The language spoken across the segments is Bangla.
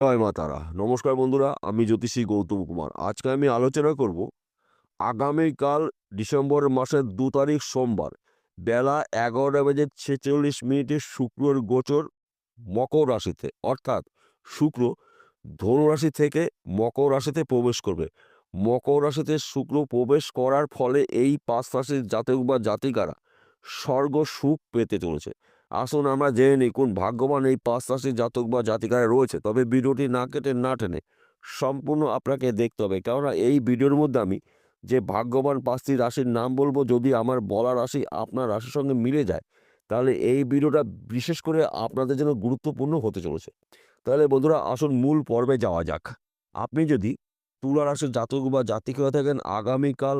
জয় মা তারা। নমস্কার বন্ধুরা, আমি জ্যোতিষী গৌতম কুমার। আজকে আমি আলোচনা করব আগামীকাল ডিসেম্বর মাসের ২ তারিখ সোমবার বেলা ১১:৪৬ শুক্রর গোচর মকর রাশিতে। অর্থাৎ শুক্র ধনু রাশি থেকে মকর রাশিতে প্রবেশ করবে। মকর রাশিতে শুক্র প্রবেশ করার ফলে এই ৫ রাশির জাতক বা জাতিকারা স্বর্গ সুখ পেতে চলেছে। আসুন আমরা জেনে নিই কোন ভাগ্যবান এই ৫ রাশির জাতক বা জাতিকারা রয়েছে। তবে ভিডিওটি না কেটে না টেনে সম্পূর্ণ আপনাকে দেখতে হবে। কেননা এই ভিডিওর মধ্যে আমি যে ভাগ্যবান ৫টি রাশির নাম বলবো, যদি আমার বলা রাশি আপনার রাশির সঙ্গে মিলে যায়, তাহলে এই ভিডিওটা বিশেষ করে আপনাদের জন্য গুরুত্বপূর্ণ হতে চলেছে। তাহলে বন্ধুরা আসুন মূল পর্বে যাওয়া যাক। আপনি যদি তুলা রাশির জাতক বা জাতিকা হয়ে থাকেন, আগামীকাল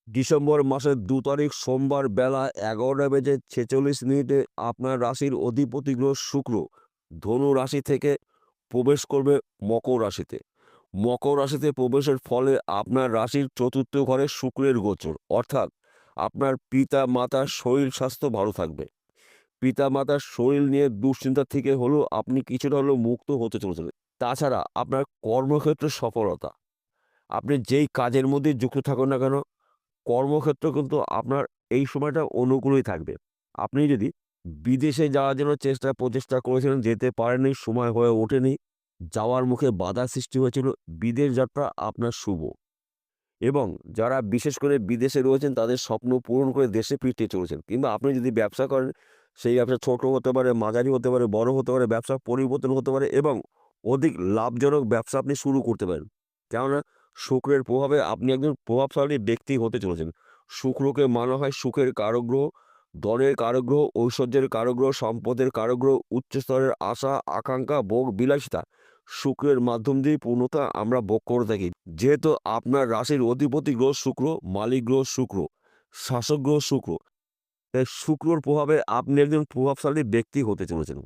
ডিসেম্বর মাসের ২ তারিখ সোমবার বেলা ১১:৪৬ আপনার রাশির অধিপতি গ্রহ শুক্র ধনু রাশি থেকে প্রবেশ করবে মকর রাশিতে। মকর রাশিতে প্রবেশের ফলে আপনার রাশির চতুর্থ ঘরে শুক্রের গোচর। অর্থাৎ আপনার পিতা মাতার শরীর স্বাস্থ্য ভালো থাকবে। পিতা মাতার শরীর নিয়ে দুশ্চিন্তা থেকে হলেও আপনি কিছুটা হলেও মুক্ত হতে চলেছেন। তাছাড়া আপনার কর্মক্ষেত্রে সফলতা, আপনি যেই কাজের মধ্যে যুক্ত থাকুন না কেন, কর্মক্ষেত্র কিন্তু আপনার এই সময়টা অনুকূলই থাকবে। আপনি যদি বিদেশে যাওয়ার জন্য প্রচেষ্টা করেছিলেন, যেতে পারেননি, সময় হয়ে ওঠেনি, যাওয়ার মুখে বাধার সৃষ্টি হয়েছিল, বিদেশ যাত্রা আপনার শুভ। এবং যারা বিশেষ করে বিদেশে রয়েছেন তাদের স্বপ্ন পূরণ করে দেশে ফিরতে চলেছেন। কিংবা আপনি যদি ব্যবসা করেন, সেই ব্যবসা ছোট হতে পারে, মাঝারি হতে পারে, বড় হতে পারে, ব্যবসা পরিবর্তন হতে পারে এবং অধিক লাভজনক ব্যবসা আপনি শুরু করতে পারেন। কেননা শুক্রের প্রভাবে আপনি একজন প্রভাবশালী ব্যক্তি হতে চলেছেন। শুক্রকে মানা হয় সুখের কারক গ্রহ, ধনের কারক গ্রহ, ঐশ্বর্যের কারক গ্রহ, সম্পদের কারক গ্রহ, উচ্চস্তরের আশা, আকাঙ্ক্ষা, ভোগ, বিলাসিতা শুক্রের মাধ্যম দিয়ে পূর্ণতা আমরা ভোগ করে থাকি। যেহেতু আপনার রাশির অধিপতি গ্রহ শুক্র, মালিক গ্রহ শুক্র, শাসক গ্রহ শুক্র, তাই শুক্রর প্রভাবে আপনি একজন প্রভাবশালী ব্যক্তি হতে চলেছেন।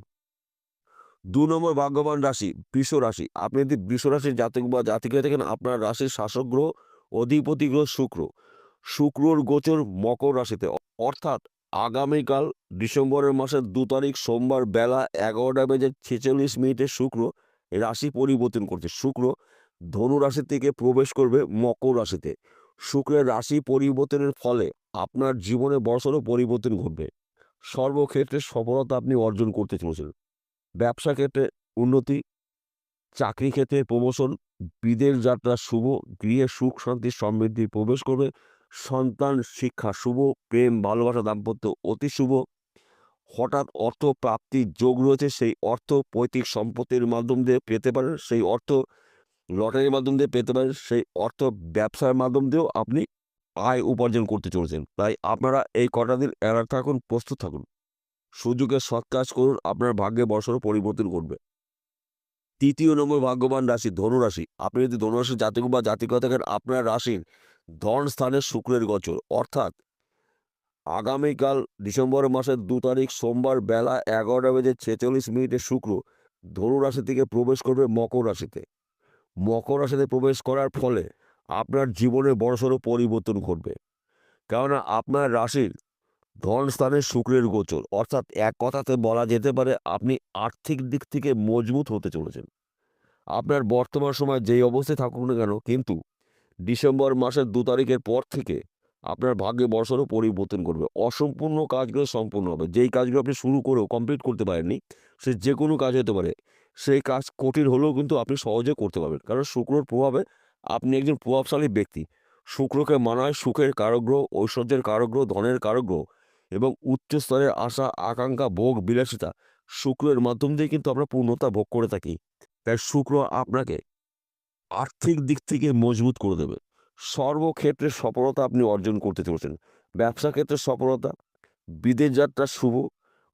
২ নম্বর ভাগ্যবান রাশি বৃষ রাশি। আপনি যদি বৃষ রাশির জাতক বা জাতিকা হয়ে থাকেন, আপনার রাশির শাসক গ্রহ, অধিপতি গ্রহ শুক্র। শুক্রর গোচর মকর রাশিতে। অর্থাৎ আগামীকাল ডিসেম্বরের মাসের ২ তারিখ সোমবার বেলা ১১:৪৬ শুক্র রাশি পরিবর্তন করছে। শুক্র ধনু রাশি থেকে প্রবেশ করবে মকর রাশিতে। শুক্রের রাশি পরিবর্তনের ফলে আপনার জীবনে বড়সড় পরিবর্তন ঘটবে। সর্বক্ষেত্রে সফলতা আপনি অর্জন করতে চলেছেন। ব্যবসা ক্ষেত্রে উন্নতি, চাকরি ক্ষেত্রে প্রমোশন, বিদেশ যাত্রা শুভ, গৃহে সুখ শান্তি সমৃদ্ধি প্রবেশ করবে, সন্তান শিক্ষা শুভ, প্রেম ভালোবাসা দাম্পত্য অতি শুভ, হঠাৎ অর্থ প্রাপ্তির যোগ রয়েছে, সেই অর্থ পৈতৃক সম্পত্তির মাধ্যম দিয়ে পেতে পারেন, সেই অর্থ লটারির মাধ্যম দিয়ে পেতে পারেন, সেই অর্থ ব্যবসার মাধ্যম দিয়েও আপনি আয় উপার্জন করতে চলেছেন। তাই আপনারা এই কটা দিন অ্যালার্ট থাকুন, প্রস্তুত থাকুন। সুযোগে সৎ কাজ করুন, আপনার ভাগ্যে বড়সড় পরিবর্তন ঘটবে। ৩য় নম্বর ভাগ্যবান রাশি ধনুরাশি। আপনি যদি ধনুরাশির জাতক বা জাতিকা থাকেন, আপনার রাশির ধন স্থানে শুক্রের গোচর। অর্থাৎ আগামীকাল ডিসেম্বর মাসের ২ তারিখ সোমবার বেলা ১১:৪৬ শুক্র ধনুরাশি থেকে প্রবেশ করবে মকর রাশিতে। মকর রাশিতে প্রবেশ করার ফলে আপনার জীবনে বড়সড় পরিবর্তন ঘটবে। কেননা আপনার রাশির ধন স্থানে শুক্রের গোচর। অর্থাৎ এক কথাতে বলা যেতে পারে আপনি আর্থিক দিক থেকে মজবুত হতে চলেছেন। আপনার বর্তমান সময় যেই অবস্থায় থাকুক না কেন, কিন্তু ডিসেম্বর মাসের ২ তারিখের পর থেকে আপনার ভাগ্যে বড়সড় পরিবর্তন ঘটবে। অসম্পূর্ণ কাজগুলো সম্পূর্ণ হবে। যেই কাজগুলো আপনি শুরু করেও কমপ্লিট করতে পারেননি, সে যেকোনো কাজ হতে পারে। সেই কাজ কঠিন হলেও কিন্তু আপনি সহজে করতে পারবেন। কারণ শুক্রর প্রভাবে আপনি একজন প্রভাবশালী ব্যক্তি। শুক্রকে মানা হয় সুখের কারক গ্রহ, ঐশ্বর্যের কারক গ্রহ, ধনের কারক গ্রহ এবং উচ্চ স্তরের আশা, আকাঙ্ক্ষা, ভোগ, বিলাসিতা শুক্রের মাধ্যম দিয়ে কিন্তু আমরা পূর্ণতা ভোগ করে থাকি। তাই শুক্র আপনাকে আর্থিক দিক থেকে মজবুত করে দেবে। সর্বক্ষেত্রে সফলতা আপনি অর্জন করতে চলেছেন। ব্যবসা ক্ষেত্রে সফলতা, বিদেশ যাত্রা শুভ,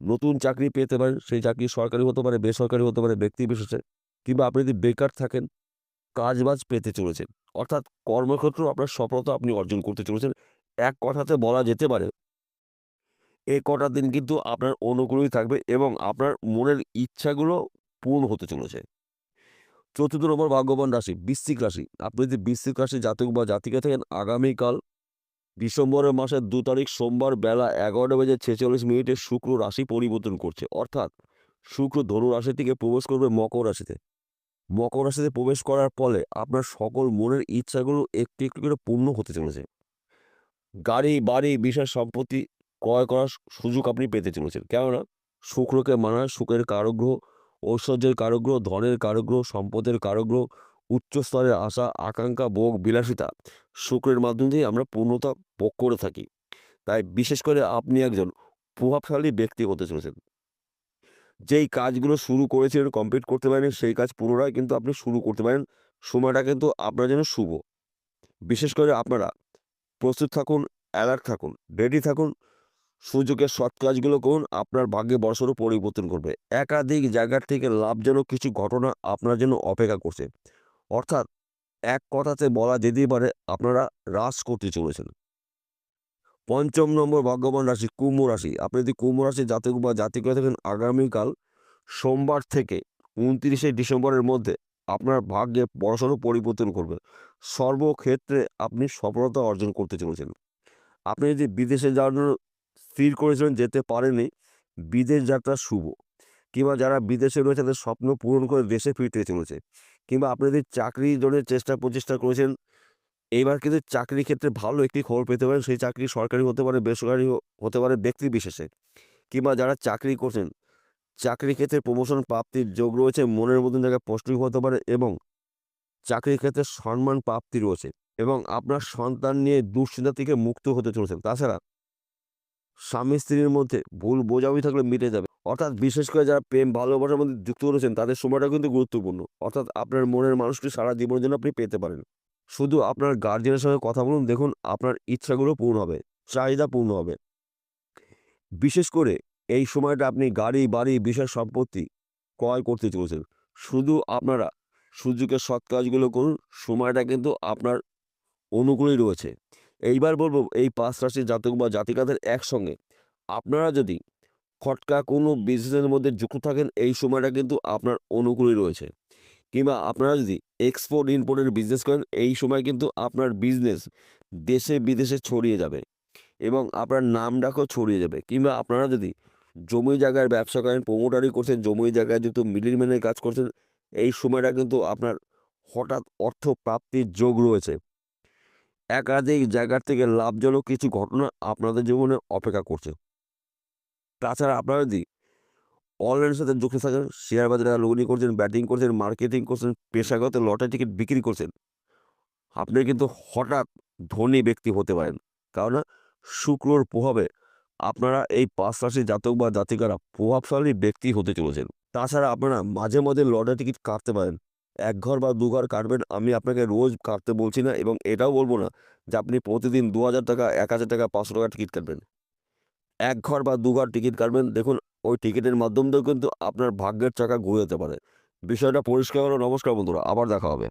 নতুন চাকরি পেতে পারেন। সেই চাকরি সরকারি হতে পারে, বেসরকারি হতে পারে, ব্যক্তি বিশেষে। কিংবা আপনি যদি বেকার থাকেন, কাজবাজ পেতে চলেছেন। অর্থাৎ কর্মক্ষেত্রেও আপনার সফলতা আপনি অর্জন করতে চলেছেন। এক কথাতে বলা যেতে পারে এ কটা দিন কিন্তু আপনার অনুকূলেই থাকবে এবং আপনার মনের ইচ্ছাগুলো পূরণ হতে চলেছে। ৪র্থ নম্বর ভাগ্যবান রাশি বৃশ্চিক রাশি। আপনি যদি বৃশ্চিক রাশির জাতক বা জাতিকা থাকেন, আগামীকাল ডিসেম্বরের মাসের ২ তারিখ সোমবার বেলা ১১:৪৬ শুক্র রাশি পরিবর্তন করছে। অর্থাৎ শুক্র ধনু রাশি থেকে প্রবেশ করবে মকর রাশিতে। মকর রাশিতে প্রবেশ করার ফলে আপনার সকল মনের ইচ্ছাগুলো একটু একটু করে পূর্ণ হতে চলেছে। গাড়ি, বাড়ি, বিশাল সম্পত্তি ক্রয় করার সুযোগ আপনি পেতে চলেছেন। কেননা শুক্রকে মানা সুখের কারক গ্রহ, ঐশ্বর্যের কারক গ্রহ, ধনের কারক গ্রহ, সম্পদের কারক গ্রহ, উচ্চ স্তরের আশা, আকাঙ্ক্ষা, ভোগ, বিলাসিতা শুক্রের মাধ্যম দিয়ে আমরা পূর্ণতা ভোগ করে থাকি। তাই বিশেষ করে আপনি একজন প্রভাবশালী ব্যক্তি হতে চলেছেন। যেই কাজগুলো শুরু করেছিলেন কমপ্লিট করতে পারেননি, সেই কাজ পুনরায় কিন্তু আপনি শুরু করতে পারেন। সময়টা কিন্তু আপনার জন্য শুভ। বিশেষ করে আপনারা প্রস্তুত থাকুন, অ্যালার্ট থাকুন, রেডি থাকুন। সুযোগের সৎ কাজগুলো করুন, আপনার ভাগ্যে বড়সড় পরিবর্তন করবে। একাধিক জায়গার থেকে লাভজনক কিছু ঘটনা আপনার জন্য অপেক্ষা করছে। অর্থাৎ এক কথাতে বলা যেতেই পারে আপনারা হ্রাস করতে চলেছেন। ৫ম নম্বর ভাগ্যবান রাশি কুম্ভ রাশি। আপনি যদি কুম্ভ রাশির জাতক বা জাতিকা হয়ে থাকেন, আগামীকাল সোমবার থেকে ২৯শে ডিসেম্বরের মধ্যে আপনার ভাগ্যে বড়সড় পরিবর্তন করবে। সর্বক্ষেত্রে আপনি সফলতা অর্জন করতে চলেছেন। আপনি যদি বিদেশে যাওয়ার জন্য স্থির করেছিলেন, যেতে পারেননি, বিদেশ যাত্রা শুভ। কিংবা যারা বিদেশে রয়েছে তাদের স্বপ্ন পূরণ করে দেশে ফিরতে চলেছে। কিংবা আপনি যদি চাকরির জন্য চেষ্টা প্রচেষ্টা করেছেন, এইবার কিন্তু চাকরির ক্ষেত্রে ভালো একটি খবর পেতে পারেন। সেই চাকরি সরকারি হতে পারে, বেসরকারি হতে পারে, ব্যক্তি বিশেষে। কিংবা যারা চাকরি করছেন, চাকরির ক্ষেত্রে প্রমোশন প্রাপ্তির যোগ রয়েছে, মনের মতন জায়গায় পোস্টিং হতে পারে এবং চাকরির ক্ষেত্রে সম্মান প্রাপ্তি রয়েছে এবং আপনার সন্তান নিয়ে দুশ্চিন্তা থেকে মুক্ত হতে চলেছেন। তাছাড়া স্বামী স্ত্রীর মধ্যে ভুল বোঝাবুঝি থাকলে মিটে যাবে। অর্থাৎ বিশেষ করে যারা প্রেম ভালোবাসার মধ্যে যুক্ত রয়েছেন তাদের সময়টা কিন্তু গুরুত্বপূর্ণ। অর্থাৎ আপনার মনের মানুষটি সারা জীবনের জন্য আপনি পেতে পারেন। শুধু আপনার গার্জিয়ানের সঙ্গে কথা বলুন, দেখুন আপনার ইচ্ছাগুলো পূর্ণ হবে, চাহিদা পূর্ণ হবে। বিশেষ করে এই সময়টা আপনি গাড়ি, বাড়ি, বিশাল সম্পত্তি ক্রয় করতে চলেছেন। শুধু আপনারা সুযোগের সৎ কাজগুলো করুন, সময়টা কিন্তু আপনার অনুকূলেই রয়েছে। এইবার বলব এই ৫ রাশির জাতক বা জাতিকাদের একসঙ্গে আপনারা যদি খটকা কোনো বিজনেসের মধ্যে যুক্ত থাকেন, এই সময়টা কিন্তু আপনার অনুকূলেই রয়েছে। কিংবা আপনারা যদি এক্সপোর্ট ইম্পোর্টের বিজনেস করেন, এই সময় কিন্তু আপনার বিজনেস দেশে বিদেশে ছড়িয়ে যাবে এবং আপনার নাম ডাকও ছড়িয়ে যাবে। কিংবা আপনারা যদি জমি জায়গার ব্যবসা করেন, প্রমোটারি করছেন, জমি জায়গায় যেহেতু মিডলম্যানের কাজ করছেন, এই সময়টা কিন্তু আপনার হঠাৎ অর্থ প্রাপ্তির যোগ রয়েছে। একাধিক জায়গার থেকে লাভজনক কিছু ঘটনা আপনাদের জীবনে অপেক্ষা করছে। তাছাড়া আপনারা যদি অনলাইনের সাথে যুক্ত থাকেন, শেয়ার বাজারে লগ্নি করছেন, ব্যাটিং করছেন, মার্কেটিং করছেন, পেশাগত লটারি টিকিট বিক্রি করছেন, আপনি কিন্তু হঠাৎ ধনী ব্যক্তি হতে পারেন। কেননা শুক্রর প্রভাবে আপনারা এই ৫ রাশির জাতক বা জাতিকারা প্রভাবশালী ব্যক্তি হতে চলেছেন। তাছাড়া আপনারা মাঝে, মাঝে লটারি টিকিট কাটতে পারেন। ১ ঘর বা ২ ঘর কাটবেন। আমি আপনাকে রোজ কাটতে বলছি না এবং এটাও বলব না যে আপনি প্রতিদিন ৳২,০০০, ৳১,০০০, ৳৫০০ টিকিট কাটবেন। ১ ঘর বা ২ ঘর টিকিট কাটবেন। দেখুন ওই টিকিটের মাধ্যম দিয়েও কিন্তু আপনার ভাগ্যের চাকা ঘুরে যেতে পারে। বিষয়টা পরিষ্কার হলো। নমস্কার বন্ধুরা, আবার দেখা হবে।